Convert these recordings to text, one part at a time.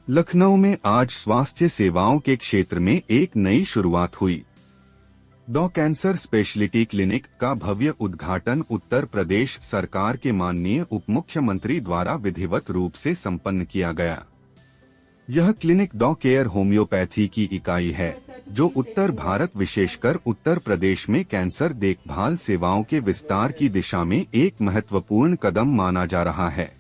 लखनऊ में आज स्वास्थ्य सेवाओं के क्षेत्र में एक नई शुरुआत हुई। डॉ कैंसर स्पेशलिटी क्लिनिक का भव्य उद्घाटन उत्तर प्रदेश सरकार के माननीय उप मुख्यमंत्री द्वारा विधिवत रूप से संपन्न किया गया। यह क्लिनिक डॉ केयर होम्योपैथी की इकाई है, जो उत्तर भारत विशेषकर उत्तर प्रदेश में कैंसर देखभाल सेवाओं के विस्तार की दिशा में एक महत्वपूर्ण कदम माना जा रहा है।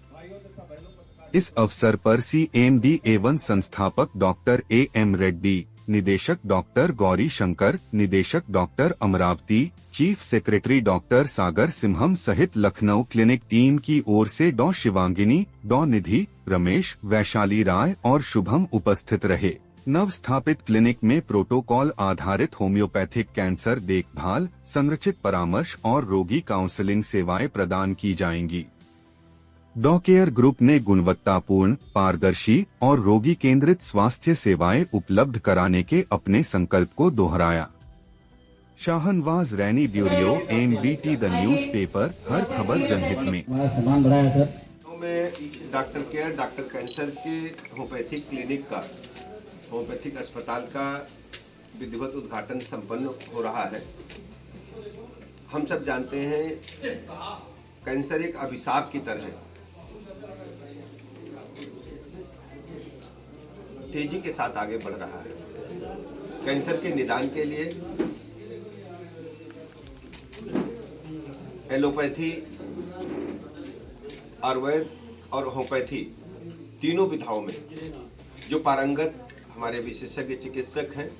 इस अवसर पर CMD एवं संस्थापक डॉक्टर AM रेड्डी, निदेशक डॉक्टर गौरी शंकर, निदेशक doctor Amravati, chief secretary doctor Sagar Simham सहित लखनऊ क्लिनिक टीम की ओर से डॉ शिवांगिनी, डॉ निधि, रमेश, वैशाली राय और शुभम उपस्थित रहे। नव स्थापित क्लिनिक में प्रोटोकॉल आधारित होम्योपैथिक कैंसर देखभाल, संरचित परामर्श और रोगी काउंसलिंग सेवाएं प्रदान की जाएंगी। डॉ केयर ग्रुप ने गुणवत्तापूर्ण, पारदर्शी और रोगी केंद्रित स्वास्थ्य सेवाएं उपलब्ध कराने के अपने संकल्प को दोहराया। शाहनवाज रैनी, ब्यूरो MBT द न्यूज़पेपर, हर खबर जनहित में। डॉक्टर केयर, डॉक्टर कैंसर के होम्योपैथिक क्लिनिक का, होम्योपैथिक अस्पताल का विधिवत उद्घाटन संपन्न हो रहा है। हम सब जानते हैं कैंसर एक अभिशाप की तरह है, तेजी के साथ आगे बढ़ रहा है। कैंसर के निदान के लिए एलोपैथी, आयुर्वेद और होम्योपैथी तीनों विधाओं में जो पारंगत हमारे विशेषज्ञ चिकित्सक हैं,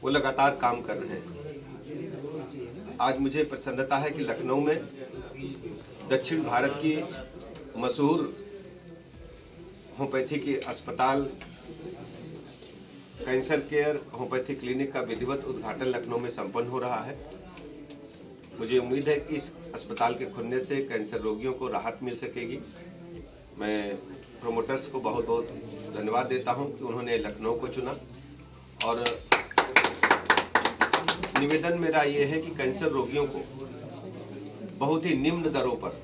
वो लगातार काम कर रहे हैं। आज मुझे प्रसन्नता है कि लखनऊ में दक्षिण भारत की मशहूर होम्योपैथी की अस्पताल कैंसर केयर होम्योपैथी क्लिनिक का विधिवत उद्घाटन लखनऊ में संपन्न हो रहा है। मुझे उम्मीद है कि इस अस्पताल के खुलने से कैंसर रोगियों को राहत मिल सकेगी। मैं प्रोमोटर्स को बहुत बहुत धन्यवाद देता हूं कि उन्होंने लखनऊ को चुना, और निवेदन मेरा ये है कि कैंसर रोगियों को बहुत ही निम्न दरों पर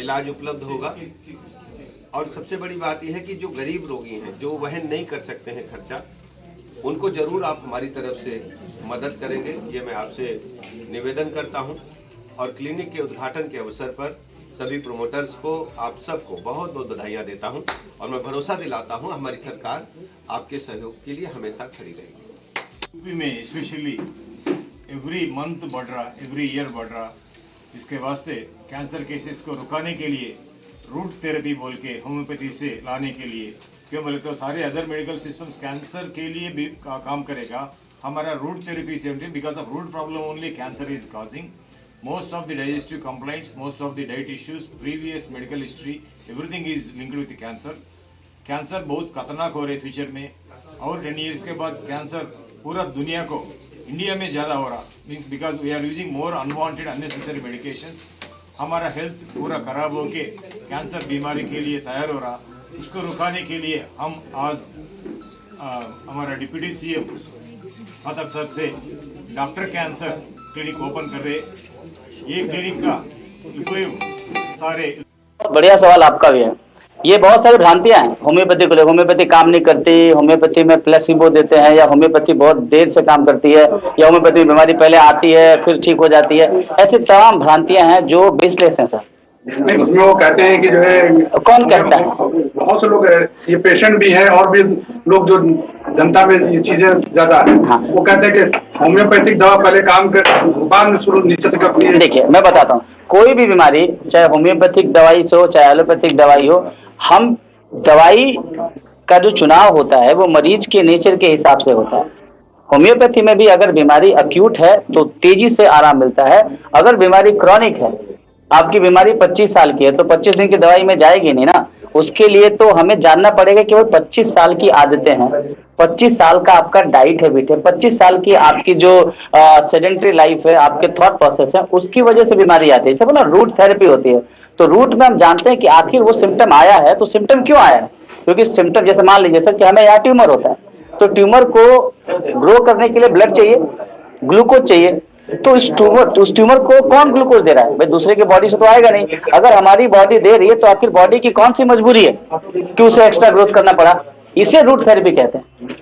इलाज उपलब्ध होगा। और सबसे बड़ी बात यह है कि जो गरीब रोगी हैं, जो वहन नहीं कर सकते हैं खर्चा, उनको जरूर आप हमारी तरफ से मदद करेंगे, ये मैं आपसे निवेदन करता हूं। और क्लिनिक के उद्घाटन के अवसर पर सभी प्रोमोटर्स को, आप सबको बहुत बहुत बधाइयां देता हूं, और मैं भरोसा दिलाता हूं हमारी सरकार आपके सहयोग के लिए हमेशा खड़ी रहेगी। यूपी में स्पेशली एवरी मंथ बढ़ रहा, एवरी ईयर बढ़ रहा। इसके वास्ते कैंसर केसेस को रुकाने के लिए रूट थेरेपी बोल के होम्योपैथी से लाने के लिए, क्यों बोले तो सारे अदर मेडिकल सिस्टम्स कैंसर के लिए भी काम करेगा, हमारा रूट थेरेपी से, because of root problem only cancer is causing most of the digestive complaints, most of the diet issues, previous medical history, everything is linked with the cancer. Cancer बहुत खतरनाक हो रहे फ्यूचर में, और 10 years के बाद cancer पूरा दुनिया को, इंडिया में ज़्यादा हो रहा, means because we are using more unwanted unnecessary medication. हमारा हेल्थ पूरा खराब होके कैंसर बीमारी के लिए तैयार हो रहा। उसको रुकाने के लिए हम आज हमारा डिप्यूटी CM अतक सर से डॉक्टर कैंसर क्लिनिक ओपन कर रहे। ये क्लिनिक का उपयोग सारे। बढ़िया सवाल आपका भी है। ये बहुत सारी भ्रांतियां हैं होम्योपैथी को लेकर। होम्योपैथी काम नहीं करती, होम्योपैथी में प्लेसिबो देते हैं, या होम्योपैथी बहुत देर से काम करती है, या होम्योपैथी में बीमारी पहले आती है फिर ठीक हो जाती है। ऐसी तमाम भ्रांतियां हैं जो बेसलेस हैं सर। नहीं, लोग कहते हैं कि जो है, कौन कहता है? बहुत से लोग, ये पेशेंट भी है और भी लोग जो जनता में ये चीजें ज्यादा है, हाँ। वो कहते हैं कि होम्योपैथिक दवा पहले काम कर, बाद में शुरू नीचे से करती है। देखिए, मैं बताता हूँ, कोई भी बीमारी, चाहे होम्योपैथिक दवाई से हो चाहे एलोपैथिक दवाई हो, हम दवाई का जो चुनाव होता है वो मरीज के नेचर के हिसाब से होता है। होम्योपैथी में भी अगर बीमारी अक्यूट है तो तेजी से आराम मिलता है। अगर बीमारी क्रॉनिक है, आपकी बीमारी 25 साल की है, तो 25 दिन की दवाई में जाएगी नहीं ना। उसके लिए तो हमें जानना पड़ेगा कि वो 25 साल की आदतें हैं, 25 साल का आपका डाइट हैबिट है, 25 साल की आपकी जो सेडेंटरी लाइफ है, आपके थॉट प्रोसेस है, उसकी वजह से बीमारी आती है। जैसे ना रूट थेरेपी होती है, तो रूट में हम जानते हैं कि आखिर वो सिम्टम आया है, तो सिम्टम क्यों आया है? क्योंकि सिम्टम, जैसे मान लीजिए सर कि हमें यहाँ ट्यूमर होता है, तो ट्यूमर को ग्रो करने के लिए ब्लड चाहिए, ग्लूकोज चाहिए, तो उस ट्यूमर को कौन ग्लूकोज दे रहा है? भाई दूसरे के बॉडी से तो आएगा नहीं। अगर हमारी बॉडी दे रही है तो आखिर बॉडी की कौन सी मजबूरी है कि उसे एक्स्ट्रा ग्रोथ करना पड़ा? इसे रूट थेरेपी कहते हैं।